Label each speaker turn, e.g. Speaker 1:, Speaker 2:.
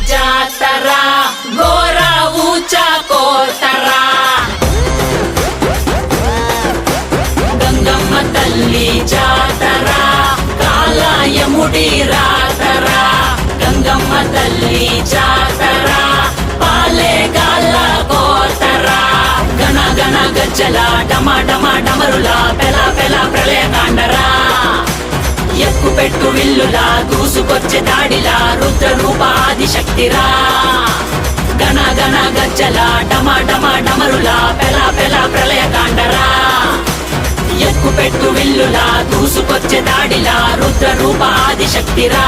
Speaker 1: జాతర ఘోర ఊచ కోతర గంగమ్మ తల్లి జాతర కాలయముడి రాతర గంగమ్మ తల్లి జాతర పాలేగాల కోతర గణ గణ గజ్జల డమ డమ డమరుల పెల పెల ప్రళయకాండరా ఎక్కు పెట్టు విల్లులా దూసుకొచ్చే దాడిలా రుద్ర రూపాది శక్తిరా గణ గణ గజ్జల డమ డమ డమరులా పెల పెల ప్రళయకాండరా ఎక్కు పెట్టు విల్లులా దూసుకొచ్చే దాడిలా రుద్ర రూపాది శక్తిరా